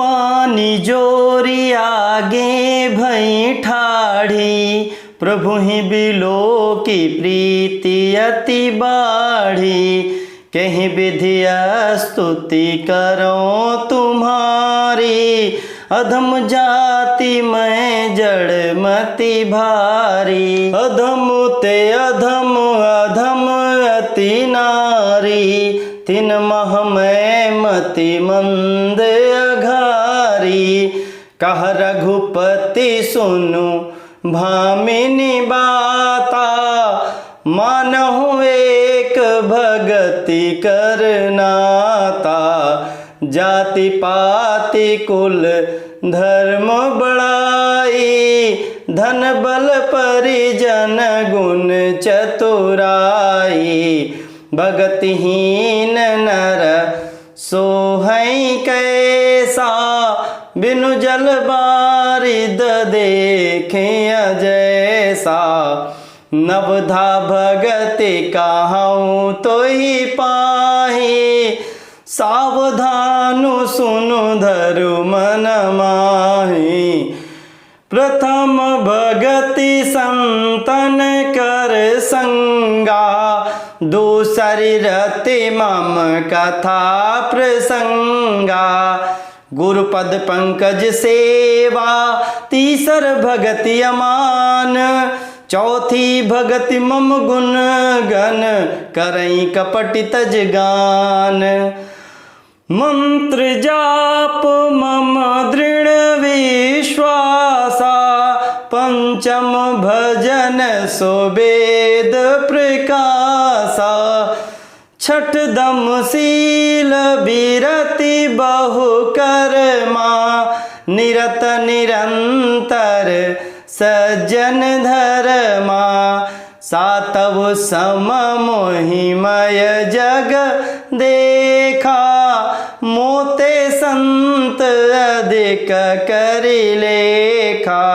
पानी जोरी आगे भई ठाढ़ी, प्रभु ही बिलो की प्रीति अति बाढ़ी। कहीं विधिया स्तुति करो तुम्हारी, अधम जाति मैं जड़ मति भारी। अधम ते अधम अधम अति नारी, तिन मह में मति मंद अघारी। कह रघुपति सुनु भामिनी बाता, मानहु एक भगति करनाता। जाति पाति कुल धर्म बड़ाई, धन बल परिजन गुण चतुराई। भगतिहीन नर सोहै कैसा, बिनु जल बारिद देखे जैसा। नवधा भगति कहूँ तो ही पाही, सावधानु सुनु धरु मन माही। प्रथम भगति संतन कर संगा, दूसरी रति मम कथा प्रसंगा। गुरुपद पंकज सेवा, तीसर भगति अमान। चौथी भगति मम गुण गण, करई कपटि तज गान। मंत्र जाप मम दृढ़ विश्वासा, पंचम भजन सो वेद प्रकाशा। छठ दम शील विरति बहु कर्मा, निरत निरंतर सज्जन धर्मा। सातव सम मोहिमय जग देखा, मोते संत अधिक करि लेखा।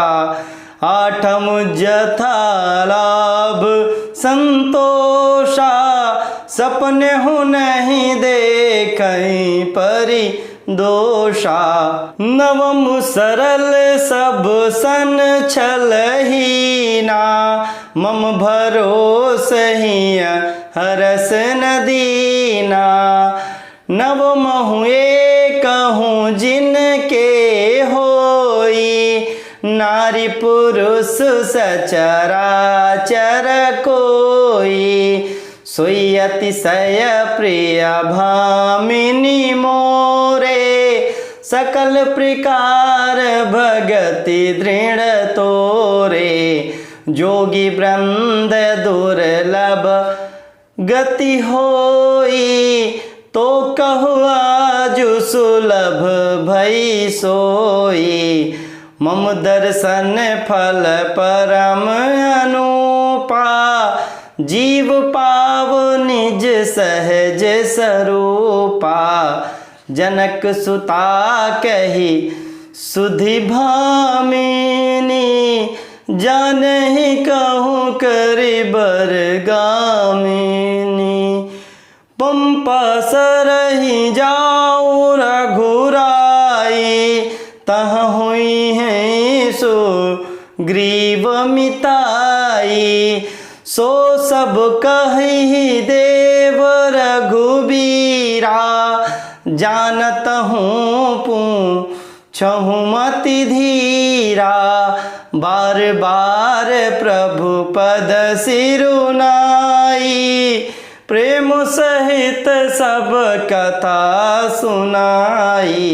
आठम जथा लाभ संतोषा, सपने हो नहीं देखई परि दोषा। नवम सरल सब सन छलहीना, मम भरोस ही हरस नदीना। नवमहु एकहु जिनके होई, नारी पुरुष सचराचर कोई। सोई अतिशय प्रिय भामिनी मोरे, सकल प्रकार भगति दृढ़ तोरे। जोगी वृंद दुर्लभ गति होई, तो कहु आजु सुलभ भई सोई। मम दर्शन फल परम अनुपा, जीव पाव निज सहज स्वरूपा। जनक सुता कही सुधि भामिनी, जानहि कहूँ करि बर गामिनी। पंपा सरहि जाऊँ रघुराई, तह हुई है सो ग्रीव मिताई। सो सब कहि देव रघुबीरा, जानत हूँ पूछहु मति धीरा। बार बार प्रभु पद सिरुनाई, प्रेम सहित सब कथा सुनाई।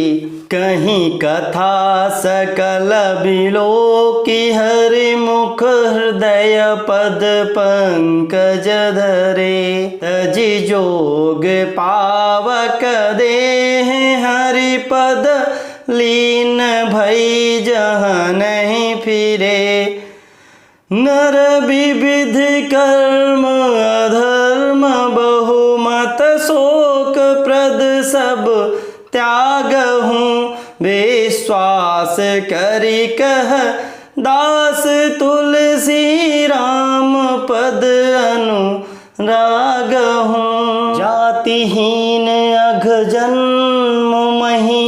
कहीं कथा सकल बिलोकी, हरि मुख हृदय पद पंकज धरे। तजि जोग पावक देह हरि पद, लीन भई जहाँ नहीं फिरे। नर विविध कर्म अधर्म बहुमत, शोक प्रद सब त्याग हूँ। विश्वास करि कह दास तुलसी राम, पद अनुराग हूँ। जातिहीन अघ जन्म मही,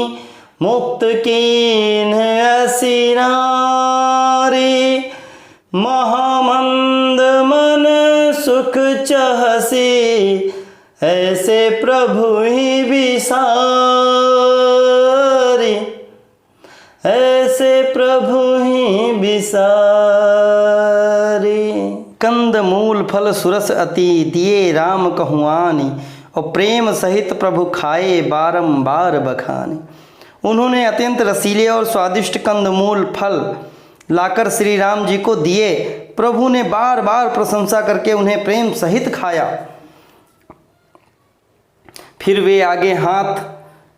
मुक्त कीन असी नारी, महामंद मन सुख चहसी, ऐसे प्रभु ही बिसारी, ऐसे प्रभु ही बिसारी। कंद मूल फल सुरस अति, दिए राम कहुआनी, और प्रेम सहित प्रभु खाए बारंबार बखाने। उन्होंने अत्यंत रसीले और स्वादिष्ट कंदमूल फल लाकर श्री राम जी को दिए। प्रभु ने बार बार प्रशंसा करके उन्हें प्रेम सहित खाया। फिर वे आगे हाथ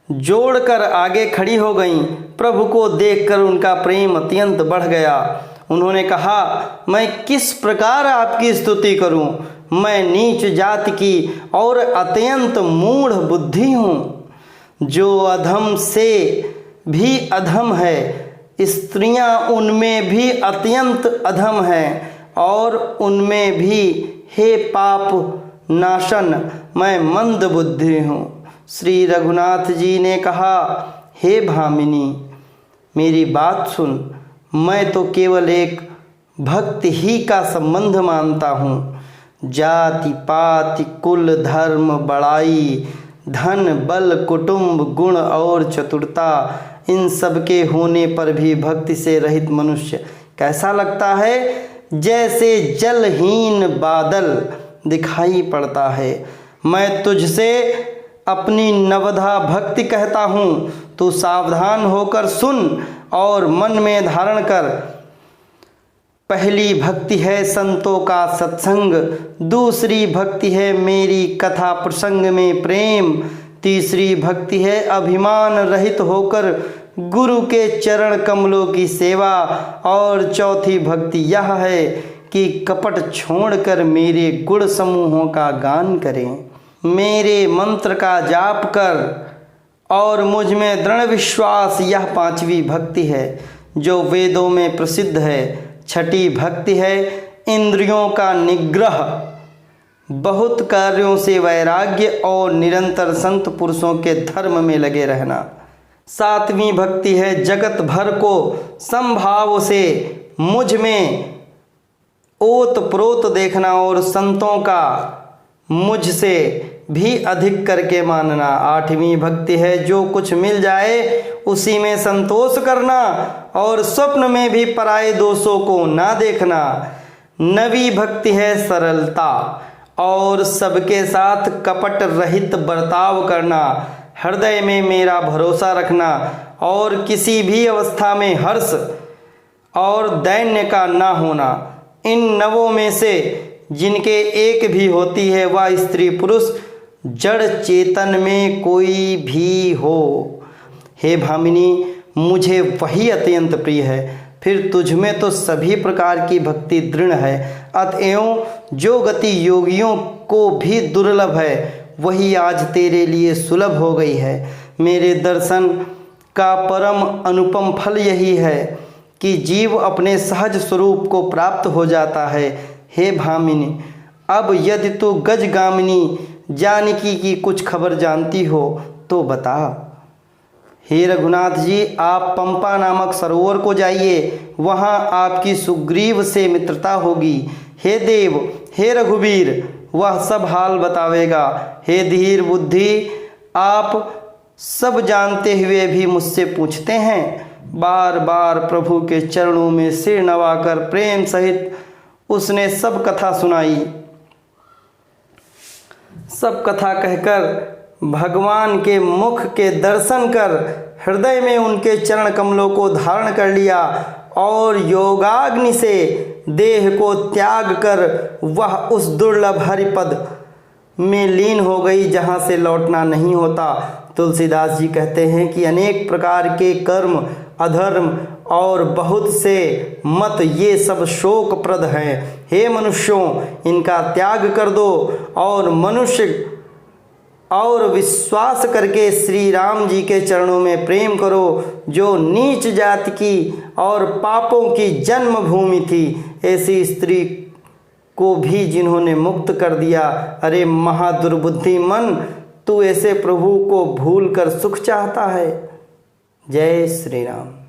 जोड़कर आगे खड़ी हो गईं। प्रभु को देखकर उनका प्रेम अत्यंत बढ़ गया। उन्होंने कहा, मैं किस प्रकार आपकी स्तुति करूं? मैं नीच जाति की और अत्यंत मूढ़ बुद्धि हूँ, जो अधम से भी अधम है। स्त्रियां उनमें भी अत्यंत अधम हैं, और उनमें भी हे पाप नाशन मैं मंद बुद्धि हूँ। श्री रघुनाथ जी ने कहा, हे भामिनी, मेरी बात सुन। मैं तो केवल एक भक्ति ही का संबंध मानता हूँ। जाति पाति कुल धर्म बड़ाई, धन बल कुटुंब गुण और चतुरता, इन सब के होने पर भी भक्ति से रहित मनुष्य कैसा लगता है? जैसे जलहीन बादल दिखाई पड़ता है। मैं तुझसे अपनी नवधा भक्ति कहता हूँ, तू सावधान होकर सुन और मन में धारण कर। पहली भक्ति है संतों का सत्संग, दूसरी भक्ति है मेरी कथा प्रसंग में प्रेम, तीसरी भक्ति है अभिमान रहित होकर गुरु के चरण कमलों की सेवा, और चौथी भक्ति यह है कि कपट छोड़कर मेरे गुण समूहों का गान करें, मेरे मंत्र का जाप कर और मुझ में दृढ़ विश्वास। यह पांचवी भक्ति है जो वेदों में प्रसिद्ध है। छठी भक्ति है इंद्रियों का निग्रह, बहुत कार्यों से वैराग्य और निरंतर संत पुरुषों के धर्म में लगे रहना। सातवीं भक्ति है जगत भर को समभाव से मुझ में ओत प्रोत देखना और संतों का मुझसे भी अधिक करके मानना। आठवीं भक्ति है जो कुछ मिल जाए उसी में संतोष करना और स्वप्न में भी पराये दोषों को ना देखना। नवी भक्ति है सरलता और सबके साथ कपट रहित बर्ताव करना, हृदय में मेरा भरोसा रखना और किसी भी अवस्था में हर्ष और दैन्य का ना होना। इन नवों में से जिनके एक भी होती है वह स्त्री पुरुष जड़ चेतन में कोई भी हो। हे भामिनी, मुझे वही अत्यंत प्रिय है। फिर तुझमें तो सभी प्रकार की भक्ति दृढ़ है, अतएव जो गति योगियों को भी दुर्लभ है वही आज तेरे लिए सुलभ हो गई है। मेरे दर्शन का परम अनुपम फल यही है कि जीव अपने सहज स्वरूप को प्राप्त हो जाता है। हे भामिनी, अब यदि तू गजगामिनी जानकी की कुछ खबर जानती हो तो बता। हे रघुनाथ जी, आप पंपा नामक सरोवर को जाइए, वहाँ आपकी सुग्रीव से मित्रता होगी। हे देव, हे रघुवीर, वह सब हाल बतावेगा। हे धीर बुद्धि, आप सब जानते हुए भी मुझसे पूछते हैं। बार बार प्रभु के चरणों में सिर नवाकर प्रेम सहित उसने सब कथा सुनाई। सब कथा कहकर भगवान के मुख के दर्शन कर हृदय में उनके चरण कमलों को धारण कर लिया और योगाग्नि से देह को त्याग कर वह उस दुर्लभ हरिपद में लीन हो गई जहाँ से लौटना नहीं होता। तुलसीदास जी कहते हैं कि अनेक प्रकार के कर्म, अधर्म और बहुत से मत ये सब शोकप्रद हैं। हे मनुष्यों, इनका त्याग कर दो और मनुष्य और विश्वास करके श्री राम जी के चरणों में प्रेम करो, जो नीच जाति की और पापों की जन्मभूमि थी। ऐसी स्त्री को भी जिन्होंने मुक्त कर दिया। अरे महादुर्बुद्धि मन, तू ऐसे प्रभु को भूल कर सुख चाहता है। जय श्री राम।